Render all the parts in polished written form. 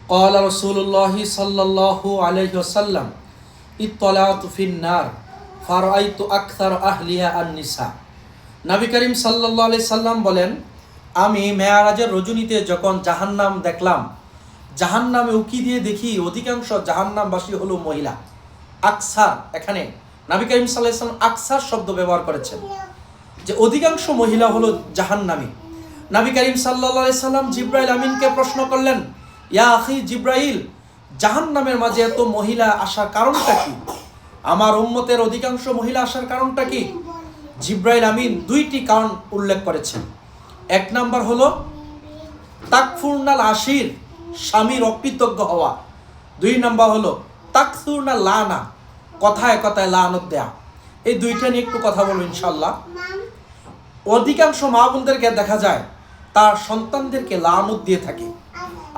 ক্বালা রাসূলুল্লাহ সাল্লাল্লাহু আলাইহি ওয়াসাল্লাম ইত্তলাতু ফিন-নার ফারাআইতু আকসার আহলিহা আন-নিসা। নবী করিম সাল্লাল্লাহু আলাইহি সাল্লাম বলেন, আমি মেরাজের রজনীতে যখন জাহান্নাম দেখলাম, জাহান্নামে উকি দিয়ে দেখি অধিকাংশ জাহান্নামবাসী হলো মহিলা। আকসার, এখানে নবী করিম সাল্লাল্লাহু আলাইহি সাল্লাম আকসার শব্দ ব্যবহার করেছেন, যে অধিকাংশ মহিলা হলো জাহান্নামী। নবী করিম সাল্লাল্লাহু আলাইহি সাল্লাম জিবরাইল আমিনকে প্রশ্ন করলেন, ইয়া আখি জিবরাইল, জাহান্নামের মাঝে এত মহিলা আসার কারণটা কি? আমার উম্মতের অধিকাংশ মহিলা আসার কারণটা কি? জিবরাইল আমিন দুইটি কারণ উল্লেখ করেছেন। এক নাম্বার হলো তাকফুরনাল আশির, স্বামীর অকৃতজ্ঞ হওয়া। দুই নাম্বার হলো তাকসুরনাল লানা, কথায় কথায় লানত দেয়া। এই দুইটা নিয়ে একটু কথা বলবো ইনশাআল্লাহ। অধিকাংশ মা বোনদেরকে দেখা যায় তার সন্তানদেরকে লানত দিয়ে থাকে,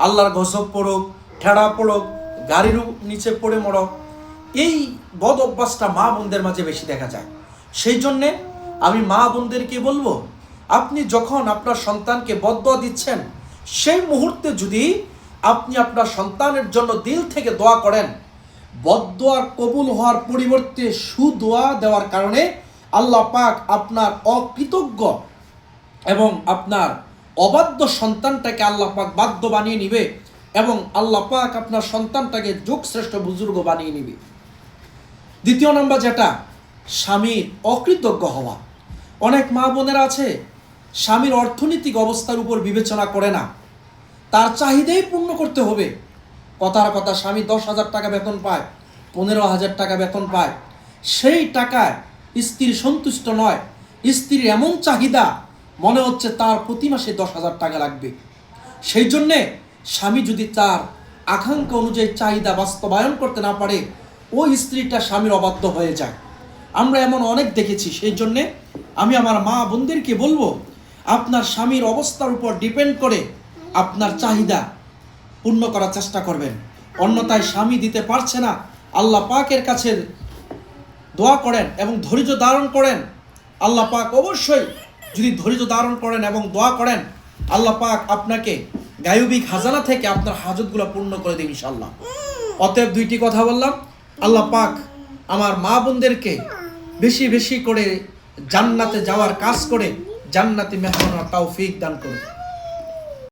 আল্লাহর গজব পড়ুক, ঠেড়া পড়ুক, গাড়ির নিচে পড়ে মরো। এই বদ অভ্যাসটা মা বোনদের মাঝে বেশি দেখা যায়। সেই জন্যে আমি মা বোনদেরকে বলবো, আপনি যখন আপনার সন্তানকে বদদোয়া দিচ্ছেন, সেই মুহূর্তে যদি আপনি আপনার সন্তানের জন্য দিল থেকে দোয়া করেন, বদদোয়ার কবুল হওয়ার পরিবর্তে সুদোয়া দেওয়ার কারণে আল্লাহ পাক আপনার অকৃতজ্ঞ এবং আপনার অবাধ্য সন্তানটাকে আল্লাহ পাক বাধ্য বানিয়ে নিবে এবং আল্লাহ পাক আপনার সন্তানটাকে যুগশ্রেষ্ঠ বুজুর্গ বানিয়ে নিবে। দ্বিতীয় নাম্বার যেটা, স্বামীর অকৃতজ্ঞ হওয়া। অনেক মা বোনেরা আছে স্বামীর অর্থনৈতিক অবস্থার উপর বিবেচনা করে না, তার চাহিদাই পূর্ণ করতে হবে। কথার কথা, স্বামী 10,000 টাকা বেতন পায়, 15,000 টাকা বেতন পায়, সেই টাকায় স্ত্রী সন্তুষ্ট নয়। স্ত্রীর এমন চাহিদা, মনে হচ্ছে তার প্রতি মাসে 10,000 টাকা লাগবে। সেই জন্যে স্বামী যদি তার আকাঙ্ক্ষা অনুযায়ী চাহিদা বাস্তবায়ন করতে না পারে, ওই স্ত্রীটা স্বামীর অবাধ্য হয়ে যায়। আমরা এমন অনেক দেখেছি। সেই জন্যে আমি আমার মা বোনদেরকে বলবো, আপনার স্বামীর অবস্থার উপর ডিপেন্ড করে আপনার চাহিদা পূর্ণ করার চেষ্টা করবেন। অন্যথায় স্বামী দিতে পারছে না, আল্লাহ পাকের কাছে দোয়া করেন এবং ধৈর্য ধারণ করেন। আল্লাহ পাক অবশ্যই যদি ধৈর্য ধারণ করেন এবং দোয়া করেন, আল্লাহ পাক আপনাকে গায়বী খাজানা থেকে আপনার হাজতগুলো পূর্ণ করে দেবে ইনশাআল্লাহ। অতএব দুইটি কথা বললাম। আল্লাহ পাক আমার মা বোনদেরকে বেশি বেশি করে জান্নাতে যাওয়ার কাজ করে জান্নাতি মেহমানের তৌফিক দান করুন।